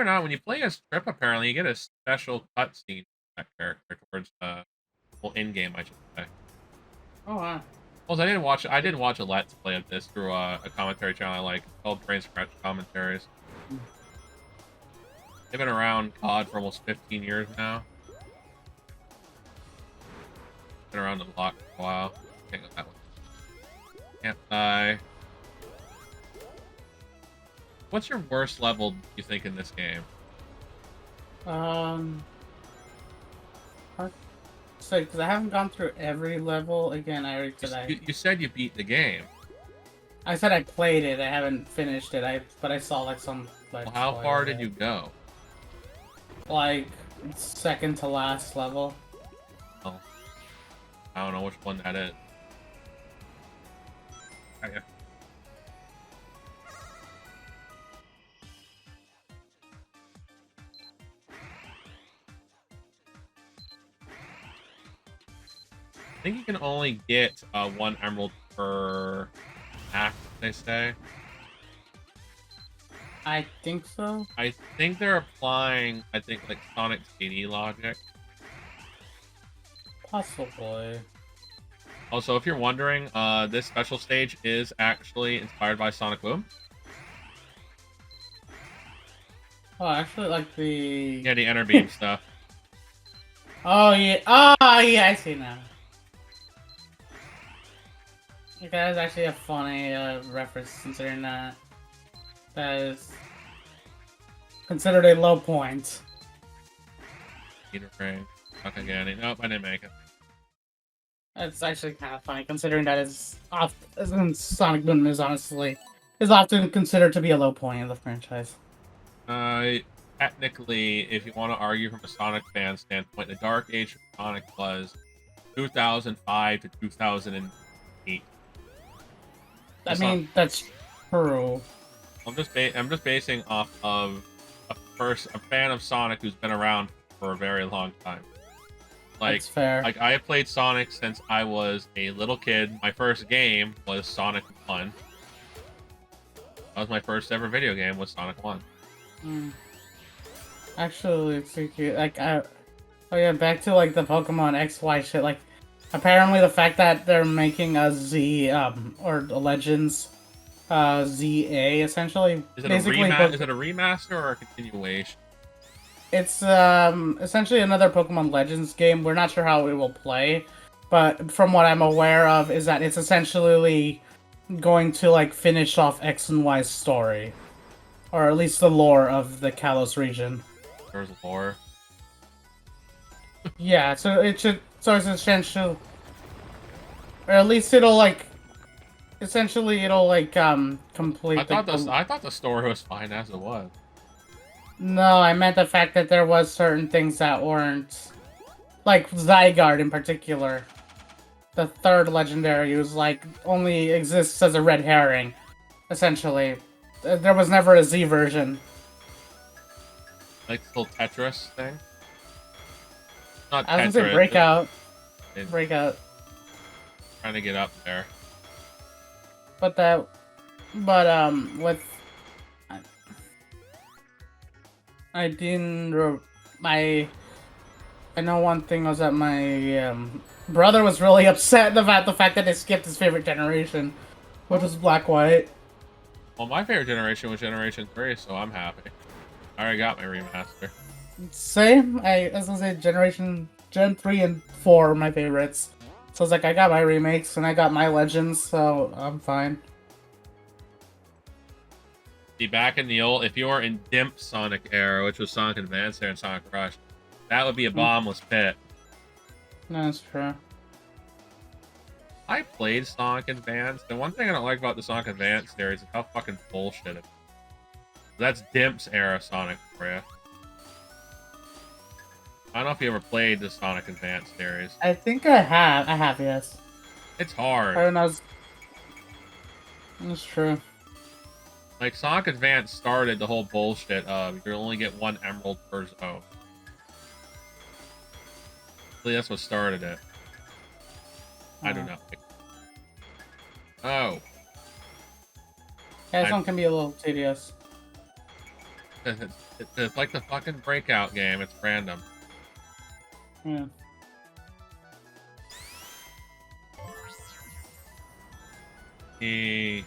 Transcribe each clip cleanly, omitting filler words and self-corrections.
or not, when you play as Trip, apparently you get a special cutscene with that character towards well, in game, I should say. Oh wow. Also, I did watch a Let's Play of this through a commentary channel I like called Brain Scratch Commentaries. They've been around COD for almost 15 years now. Been around the block for a while. Can't go that one. Can't die. What's your worst level, you think, in this game? Hard to say because I haven't gone through every level. Again, I already said You said you beat the game. I said I played it. I haven't finished it. But I saw like some. Well, how far did you go? Like second to last level. Oh, I don't know which one that is. Okay. I think you can only get one emerald per act, they say. I think so. I think they're applying, like Sonic CD logic. Possibly. Also, if you're wondering, this special stage is actually inspired by Sonic Boom. Oh, actually, like the. Yeah, the Enter Beam stuff. Oh yeah. Oh yeah. I see now. That is actually a funny reference, considering that is considered a low point. Peter Ring. Fuck again. Nope, I didn't make it. It's actually kind of funny, considering that Sonic Boom is often considered to be a low point of the franchise. Technically, if you want to argue from a Sonic fan standpoint, the Dark Age of Sonic was 2005 to 2008. I mean, that's true. I'm just basing off of a fan of Sonic who's been around for a very long time. Like, that's fair. Like, I have played Sonic since I was a little kid. My first game was Sonic 1. That was my first ever video game, was Sonic 1. Actually, it's so cute. Like, oh yeah, back to like the Pokemon XY shit. Like, apparently the fact that they're making a Z or a Legends ZA essentially. Is it a remaster or a continuation? It's essentially another Pokemon Legends game. We're not sure how it will play, but from what I'm aware of is that it's essentially going to like finish off X and Y's story, or at least the lore of the Kalos region. There's lore. Yeah, so it's essential, or at least it'll like, essentially it'll like complete. I thought the story was fine as it was. No, I meant the fact that there was certain things that weren't, like Zygarde in particular. The third legendary who's like only exists as a red herring, essentially. There was never a Z version. Like the little Tetris thing? Not I was Tetris. gonna say Breakout. Breakout. Trying to get up there. With I know one thing was that my brother was really upset about the fact that they skipped his favorite generation, which was Black White. Well, my favorite generation was Generation 3, so I'm happy. I already got my remaster. Same. As I say, Gen 3 and 4 are my favorites. So it's like, I got my remakes and I got my Legends, so I'm fine. See, back in the old, if you were in DIMP Sonic era, which was Sonic Advance there and Sonic Rush, that would be a bombless pit. No, that's true. I played Sonic Advance, and one thing I don't like about the Sonic Advance series is how fucking bullshit it is. That's DIMP's era Sonic for you. I don't know if you ever played the Sonic Advance series. I think I have. I have, yes. It's hard. That's true. Like, Sonic Advance started the whole bullshit of you only get one emerald per zone. Really, that's what started it. I don't know. Oh. Yeah, this one can be a little tedious. It's It's like the fucking breakout game. It's random. Yeah. He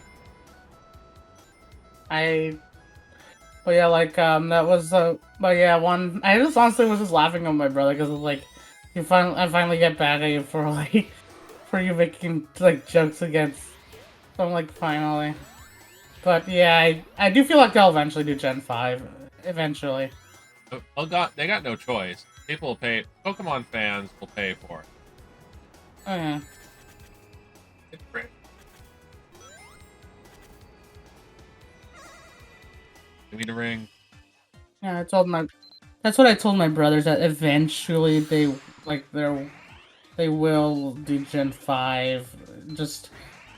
But yeah, like that was but yeah, one I just honestly was just laughing at my brother because like, I finally get back at you for like, for you making like jokes against. So I'm like, finally. But yeah, I do feel like they'll eventually do Gen 5 eventually. they got no choice. People will pay. Pokemon fans will pay for it. Oh yeah. It's great. Give me the ring. Yeah, that's what I told my brothers, that eventually they will do Gen 5. Just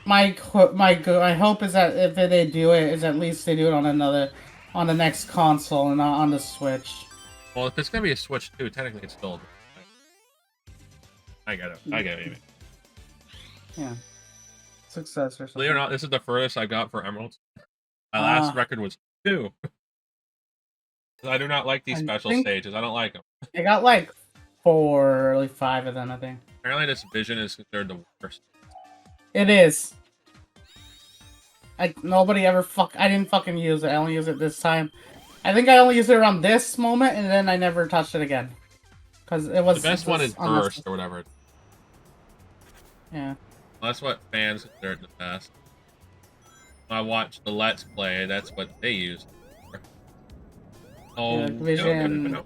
my hope is that if they do it, is at least they do it on the next console and not on the Switch. Well, if it's gonna be a Switch 2, technically it's still. I get it. I get it. Amy. Yeah. Success or something. Believe it or not, this is the furthest I got for Emeralds. My last record was 2. I do not like these special stages. I don't like them. I got like 4 or like 5 of them, I think. Apparently, this vision is considered the worst. It is. Nobody ever I didn't fucking use it. I only used it this time. I think I only used it around this moment, and then I never touched it again. Because it was... The best one is Burst, or whatever. Yeah. Well, that's what fans consider the best. When I watch the Let's Play, that's what they use. Oh, yeah, Vision... no.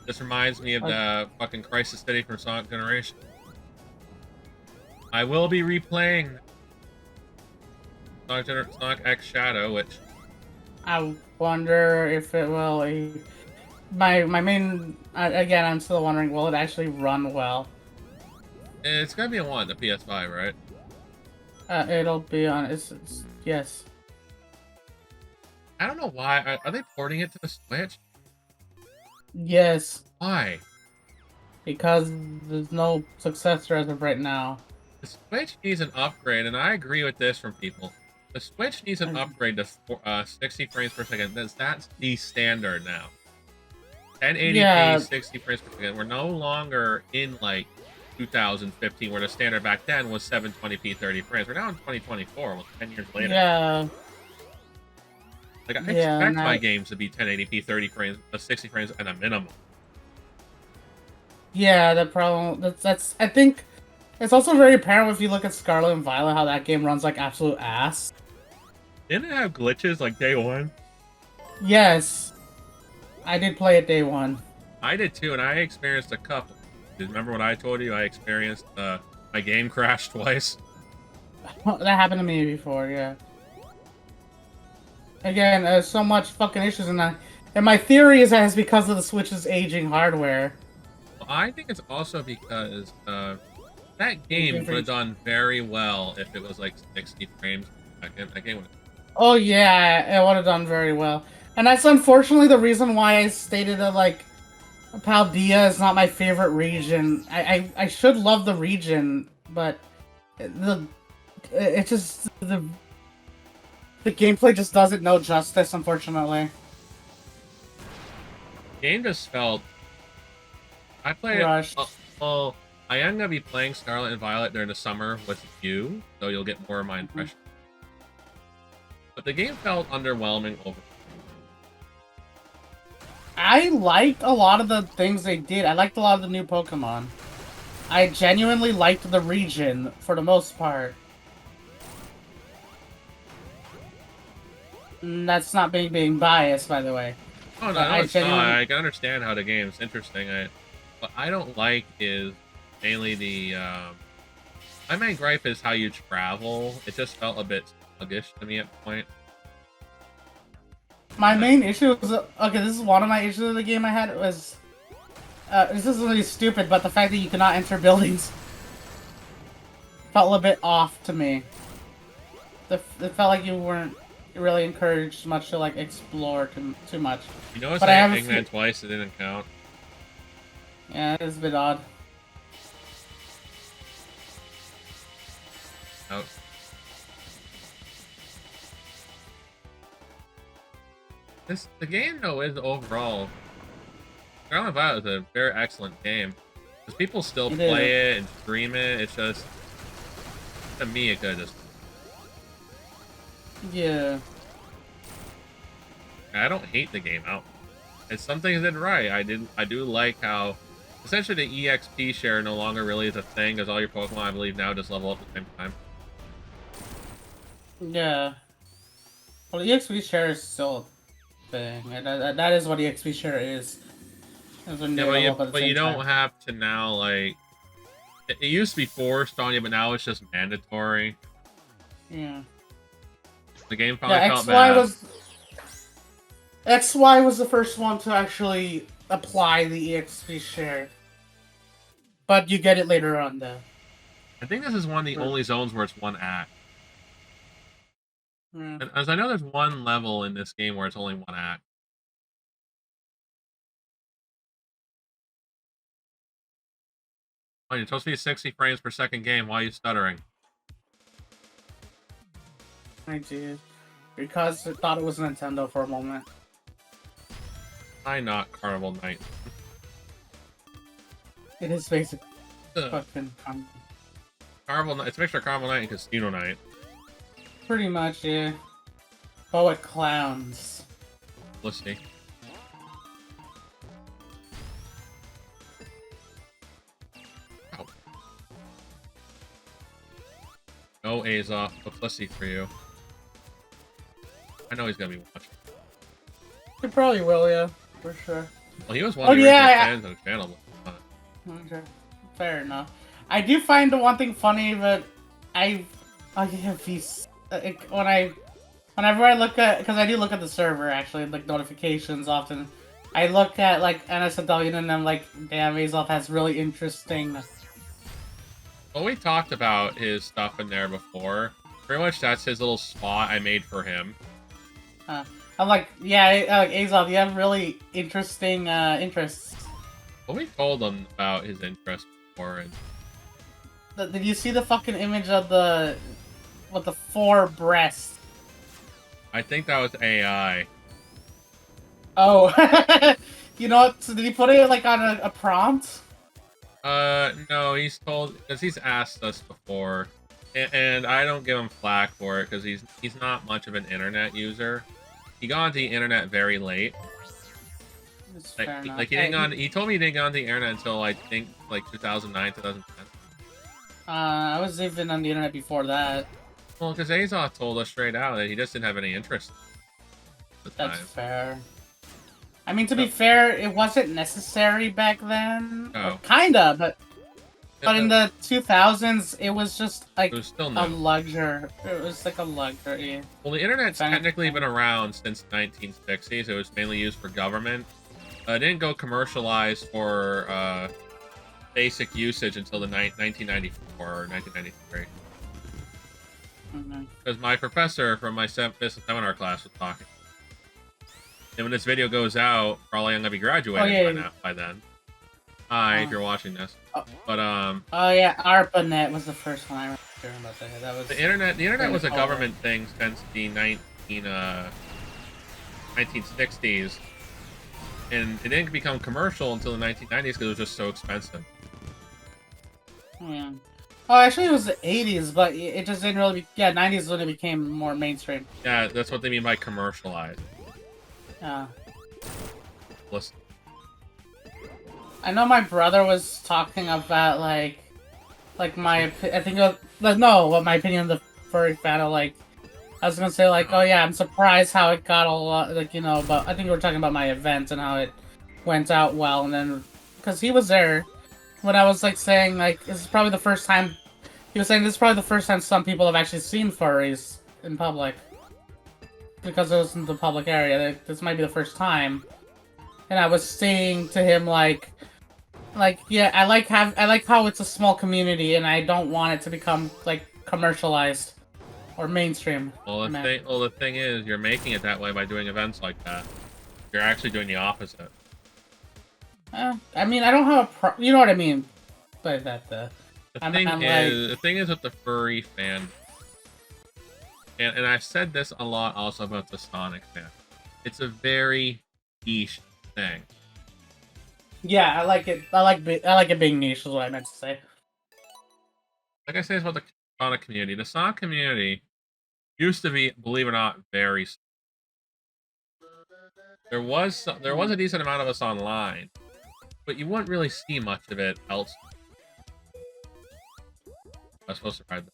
This reminds me of the fucking Crisis City from Sonic Generation. I will be replaying Sonic X Shadow, which... I wonder if it will... My main... again, I'm still wondering, will it actually run well? It's gonna be on the PS5, right? It'll be on... yes. I don't know why. Are they porting it to the Switch? Yes. Why? Because there's no successor as of right now. The Switch needs an upgrade, and I agree with this from people. The Switch needs an upgrade to 60 frames per second. That's the standard now. 1080p, yeah. 60 frames per second. We're no longer in, like, 2015, where the standard back then was 720p, 30 frames. We're now in 2024, almost 10 years later. Yeah. Like, I expect my games to be 1080p, 30 frames, 60 frames at a minimum. Yeah, the problem... That's... I think... It's also very apparent if you look at Scarlet and Violet, how that game runs like absolute ass. Didn't it have glitches like day one? Yes. I did play it day one. I did too, and I experienced a couple. Remember what I told you? I experienced my game crashed twice. That happened to me before, yeah. Again, there's so much fucking issues in that. And my theory is that it's because of the Switch's aging hardware. Well, I think it's also because that game would have done very well if it was like 60 frames per second. That game would. Oh yeah, it would have done very well. And that's unfortunately the reason why I stated that, like, Paldea is not my favorite region. I should love the region, but the gameplay just doesn't know justice, unfortunately. The game just felt. I played rushed. Well, I am gonna be playing Scarlet and Violet during the summer with you, so you'll get more of my impression. But the game felt underwhelming over. I liked a lot of the things they did. I liked a lot of the new Pokemon. I genuinely liked the region for the most part. That's not being biased, by the way. Oh no, it's not. I can understand how the game's interesting. What I don't like is mainly the. My main gripe is how you travel. It just felt a bit sluggish to me at the point. My main issue was, okay, this is one of my issues with the game I had, was, this is really stupid, but the fact that you cannot enter buildings felt a little bit off to me. It felt like you weren't really encouraged much to, like, explore too much. You notice I hit Eggman twice, it didn't count. Yeah, it's a bit odd. the game though is overall Ground Violet is a very excellent game. Because people still It play is. it and stream it. It's just to me it could just Yeah. I don't hate the game out. It's some things it did right. I do like how essentially the EXP share no longer really is a thing because all your Pokemon I believe now just level up at the same time. Yeah. Well, EXP share is still a thing. That is what EXP share is. Is when they level up at the But same you don't time. have to now like it used to be forced on you, but now it's just mandatory. Yeah. The game Yeah, finally felt bad. XY was the first one to actually apply the EXP share. But you get it later on though. I think this is one of the only zones where it's one act. Yeah. As I know, there's one level in this game where it's only one act. Oh, you're supposed to be 60 frames per second game. Why are you stuttering? I did. Because I thought it was Nintendo for a moment. Why not Carnival Night? It is basically Ugh. fucking Carnival Night. It's a mixture of Carnival Night and Casino Night. pretty much, yeah. But with clowns. Let's see. Oh. No Azoth. Let's see for you. I know he's gonna be watching. You probably will, yeah. For sure. Well, he was one of the original fans of the channel. Okay. Fair enough. I do find the one thing funny, but I have these whenever I look at, because I do look at the server actually, like notifications often. I look at like NSFW and I'm like, damn, Azoth has really interesting. Well, we talked about his stuff in there before. Pretty much that's his little spot I made for him. I'm like, yeah, Azoth, you have really interesting interests. Well, we told him about his interests before, and Did you see the fucking image of the with the 4 breasts? I think that was AI. Oh, you know what? So did he put it like on a prompt? No, he's told because he's asked us before, and I don't give him flack for it because he's not much of an internet user. He got onto the internet very late. Like he didn't on. He told me he didn't get on the internet until I think like 2009, 2010. I was even on the internet before that. Well, because Azoth told us straight out that he just didn't have any interest. That's fair. I mean, to be fair, it wasn't necessary back then. Oh. Kinda, but in the 2000s, it was just like it was still a luxury. It was like a luxury. Well, the internet's technically been around since 1960s. It was mainly used for government. It didn't go commercialized for basic usage until the 1994 or 1993. Because my professor from my business seminar class was talking. And when this video goes out, probably I'm gonna be graduated by then. Hi, if you're watching this. But oh yeah, ARPANET was the first one I remember hearing about that. That was the internet. The internet was a government thing since the 1960s, and it didn't become commercial until the 1990s because it was just so expensive. Yeah. Oh, actually, it was the 80s, but it just didn't really. 90s when it became more mainstream. Yeah, that's what they mean by commercialized. Yeah. Listen. I know my brother was talking about like my my opinion of the furry battle. Like, I was gonna say like, oh yeah, I'm surprised how it got a lot, like, you know, but I think we were talking about my event and how it went out well, and then because he was there when I was like saying like this is probably the first time. He was saying this is probably the first time some people have actually seen furries in public. Because it was in the public area, this might be the first time. And I was saying to him like yeah, I like how it's a small community, and I don't want it to become like commercialized or mainstream. Well, the thing is, you're making it that way by doing events like that. You're actually doing the opposite. I mean, I don't have a you know what I mean by that. The thing is with the furry fan, and I've said this a lot also about the Sonic fan. It's a very niche thing. Yeah, I like it. I like it being niche. Is what I meant to say. Like I say, it's about the Sonic community. The Sonic community used to be, believe it or not, very. There was a decent amount of us online, but you wouldn't really see much of it else. I was supposed to ride that.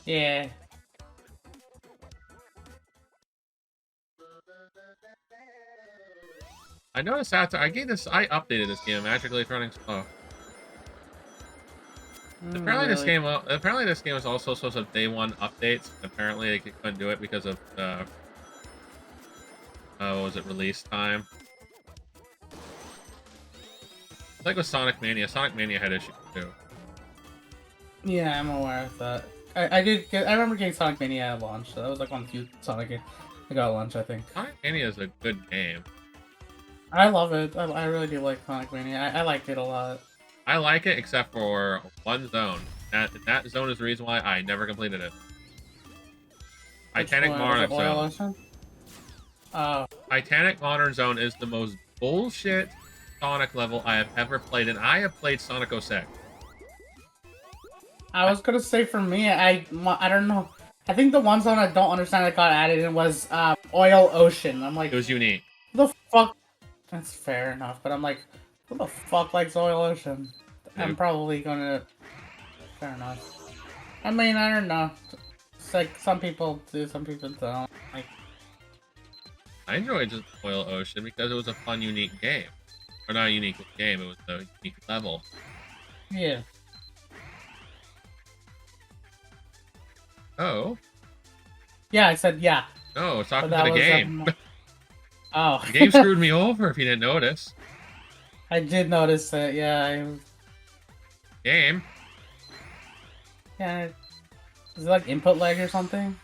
Yeah. I noticed after I updated this game. Magically, it's running slow. Apparently, Really? Apparently, this game was also supposed to have day one updates. Apparently, they couldn't do it because of what was it, release time? It's like with Sonic Mania. Sonic Mania had issues too. Yeah, I'm aware of that. I remember getting Sonic Mania at launch. So that was like one of the few Sonic games I got at launch, I think. Sonic Mania is a good game. I love it. I really do like Sonic Mania. I liked it a lot. I like it except for one zone. That zone is the reason why I never completed it. Titanic Monarch Zone. Titanic Monarch Zone is the most bullshit Sonic level I have ever played, and I have played Sonic 06. I was gonna say for me, I don't know. I think the one zone I don't understand that got added in was Oil Ocean. I'm like, It was unique. who the fuck? That's fair enough, but I'm like, who the fuck likes Oil Ocean? I'm probably gonna. Fair enough. I mean, I don't know. It's like some people do, some people don't. Like, I enjoyed just Oil Ocean because it was a fun, unique game. Or not a unique game, it was a unique level. yeah. Oh. Yeah, I said yeah. No, it's talking to the game. Oh. The game screwed me over if you didn't notice. I did notice that, yeah. Game. Yeah. Is it like input lag or something?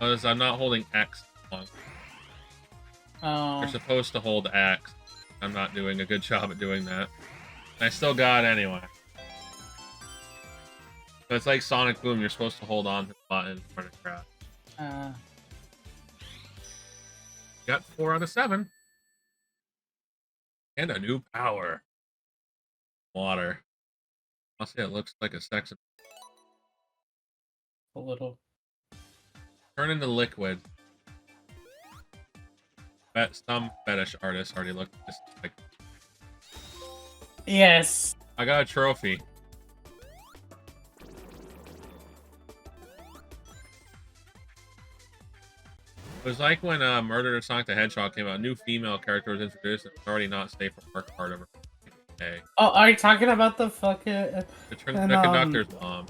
Oh, I'm not holding X long. Oh. You're supposed to hold X. I'm not doing a good job at doing that. I still got it anyway. So it's like Sonic Boom, you're supposed to hold on to the button for the crash. Got 4 out of 7. And a new power. Water. I'll say it looks like a sex. A little. Turn into liquid. Bet some fetish artists already looked at this like. Yes. I got a trophy. It was like when Murder Sonic the Hedgehog came out. A new female character was introduced and it's already not safe for work hard over. Hey. Oh, are you talking about the fucking... The conductor's mom.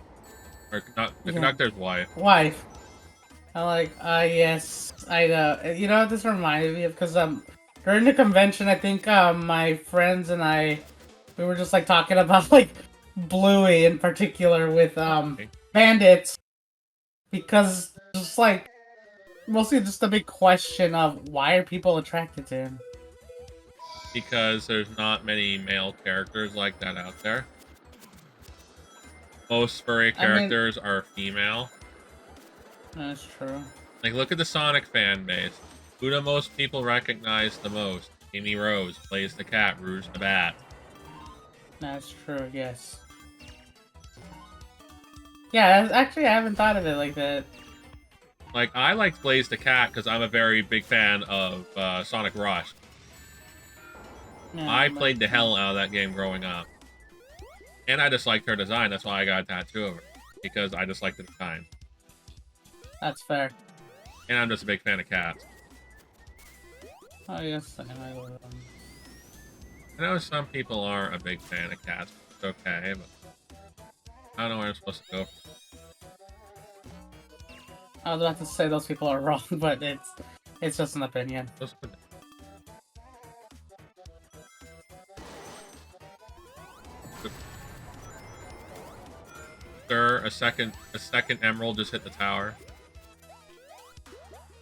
Or not, the conductor's wife. Wife. I like, yes, I know. You know what this reminded me of? Because, during the convention, I think, my friends and I, we were just, like, talking about, like, Bluey in particular with, bandits. Because, just, like, mostly just a big question of why are people attracted to him? Because there's not many male characters like that out there. Most furry characters are female. That's true. Like, look at the Sonic fan base. Who do most people recognize the most? Amy Rose, Blaze the Cat, Rouge the Bat. That's true, yes. Yeah, actually, I haven't thought of it like that. Like, I liked Blaze the Cat because I'm a very big fan of Sonic Rush. Yeah, I played the hell out of that game growing up. And I just liked her design. That's why I got a tattoo of her. Because I just liked the design. That's fair. And I'm just a big fan of cats. Oh, yes, I love them. I know some people aren't a big fan of cats. It's okay, but I don't know where I'm supposed to go. I was about to say those people are wrong, but it's just an opinion. Sir, a second emerald just hit the tower.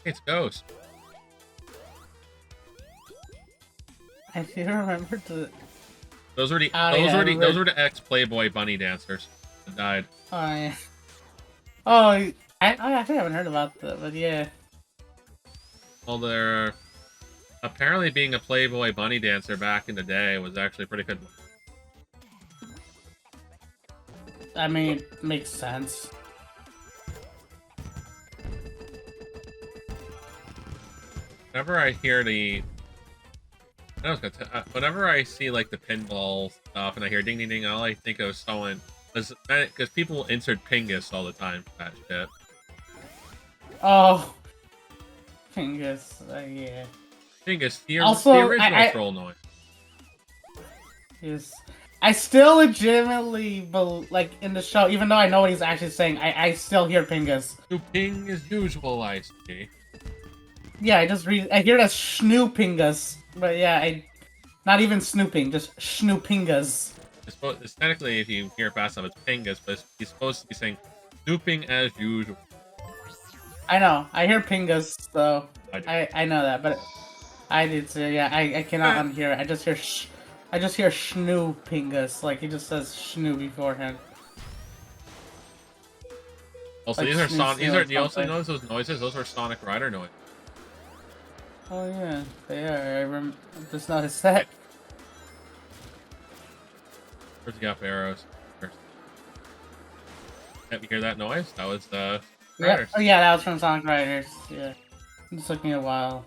Hey, it's Ghost. I do remember the. Those were the ex-Playboy bunny dancers that died. Oh yeah. Oh, I actually haven't heard about that, but yeah. Well, they're apparently being a Playboy bunny dancer back in the day was actually pretty good. I mean, it makes sense. Whenever I hear the, I was gonna whenever I see like the pinball stuff and I hear ding ding ding, all I think of someone because people insert Pingus all the time for that shit. Oh, Pingus, yeah. Pingus, the Also, original troll noise. Yes. I still legitimately like in the show, even though I know what he's actually saying, I still hear Pingus. Snooping as usual, I see. Yeah, I hear that Snoopingus, but yeah, not even snooping, just Snoopingus. It's technically, if you hear fast enough, it's Pingus, but he's supposed to be saying snooping as usual. I know, I hear Pingus, so I know that, but I did too. Yeah, I cannot unhear it. I just hear Snoopingus, like he just says Snoo beforehand. Also, like you also notice those noises? Those are Sonic Rider noises. Oh yeah, they are. I just noticed that. Where's the up arrows? Have you hear that noise? That was the Yeah. Oh yeah, that was from Sonic Riders. Yeah. It just took me a while.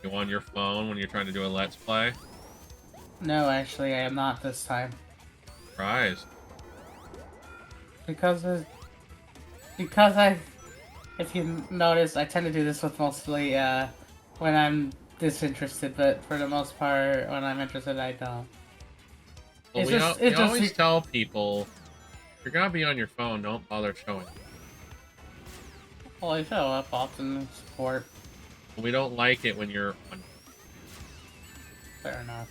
You on your phone when you're trying to do a Let's Play? No, actually, I am not this time. Surprise. Because if you notice, I tend to do this with mostly, when I'm disinterested, but for the most part, when I'm interested, I don't. Well, we always tell people, if you're gonna be on your phone, don't bother showing. Well, I show up often in support. We don't like it when you're on. Fair enough.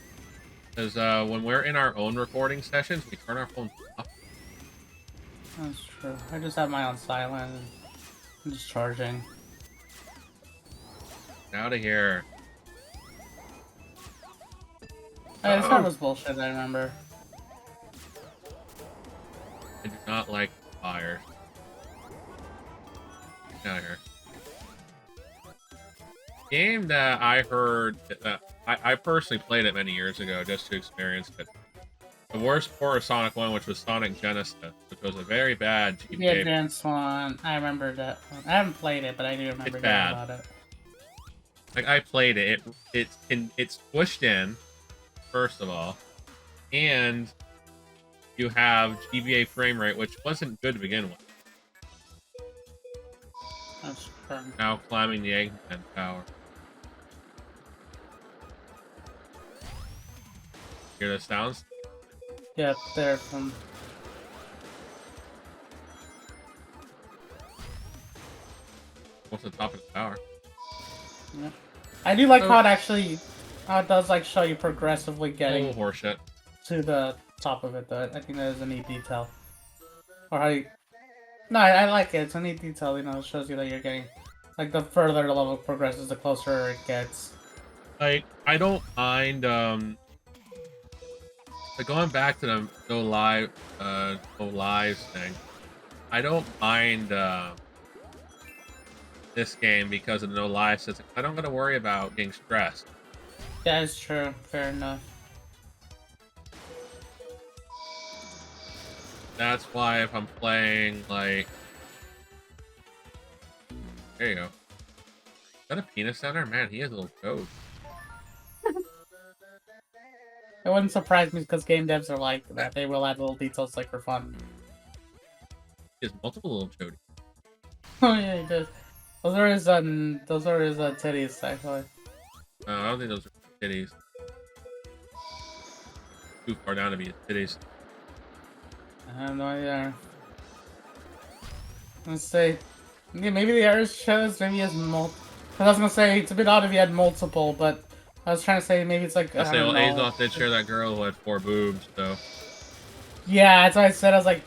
Because when we're in our own recording sessions, we turn our phones off. That's true. I just have mine on silent and I'm just charging. Out of here. Hey, this guy was bullshit, I remember. I do not like fire. Get out of here. Game that I heard, I personally played it many years ago just to experience it. The worst port of Sonic 1, which was Sonic Genesis, which was a very bad GBA. The advanced one, I remember that one. I haven't played it, but I do remember hearing about it. Like, I played it. It's pushed in, first of all, and you have GBA frame rate, which wasn't good to begin with. That's true. Now climbing the Eggman tower. Hear the sounds? Yep, they're from... What's the top of the tower? Yep. I do like how it does like show you progressively getting horseshit to the top of it, though. I think that is a neat detail. Or how you... No, I like it. It's a neat detail, you know, it shows you that you're getting... Like, the further the level progresses, the closer it gets. Like, I don't mind, but going back to the no lives thing, I don't mind this game because of the no lives system. I don't gotta worry about getting stressed. Yeah, it's true. Fair enough. That's why if I'm playing, like... There you go. Is that a penis center? Man, he has a little toad. It wouldn't surprise me because game devs are like that. They will add little details like for fun. He has multiple little toadies. Oh yeah, he does. Those are his titties, actually. I don't think those are titties. Too far down to be his titties. I have no idea. Let's say, yeah, maybe the artist shows maybe he has multiple. I was gonna say it's a bit odd if he had multiple, but I was trying to say maybe it's like. I say, well, Azoth did share that girl who had 4 boobs, so. Yeah, that's what I said. I was like,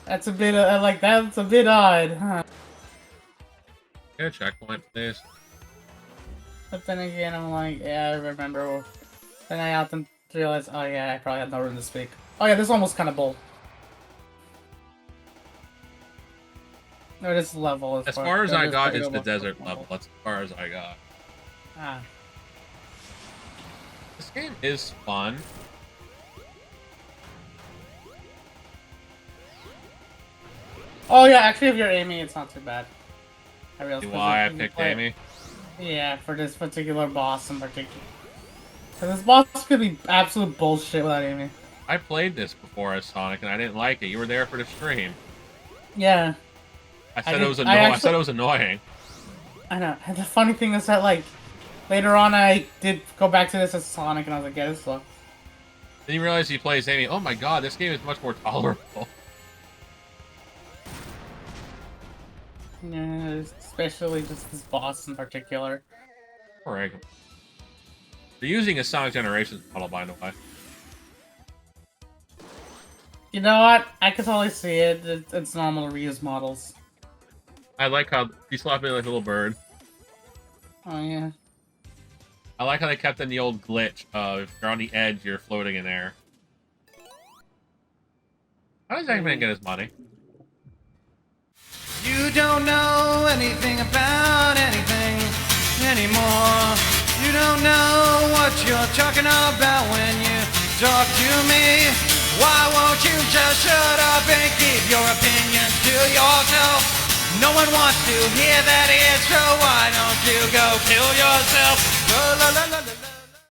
that's a bit. That's a bit odd, huh? Get a checkpoint, please. But then again, I'm like, yeah, I remember. Then I often realize, oh yeah, I probably had no room to speak. Oh yeah, this one was kind of bold. No, this level As far as I got is the pretty desert good level. That's as far as I got. Ah. This game is fun. Oh yeah, actually, if you're aiming, it's not too bad. I realized Why I picked Amy? Yeah, for this particular boss in particular. Because this boss could be absolute bullshit without aiming. I played this before as Sonic, and I didn't like it. You were there for the stream. Yeah. I said it was annoying. I said it was annoying. I know. And the funny thing is that, like, later on I did go back to this as Sonic, and I was like, yeah, this sucks. Then you realize you play as Amy. Oh my god, this game is much more tolerable. Yeah, especially just this boss in particular. Poor Eggman. They're using a Sonic Generations model, by the way. You know what? I can totally see it. It's normal to reuse models. I like how he's slapping like a little bird. Oh, yeah. I like how they kept in the old glitch of if you're on the edge, you're floating in air. How does Eggman get his money? You don't know anything about anything anymore. You don't know what you're talking about when you talk to me. Why won't you just shut up and keep your opinions to yourself? No one wants to hear that answer. Why don't you go kill yourself? La, la, la, la, la.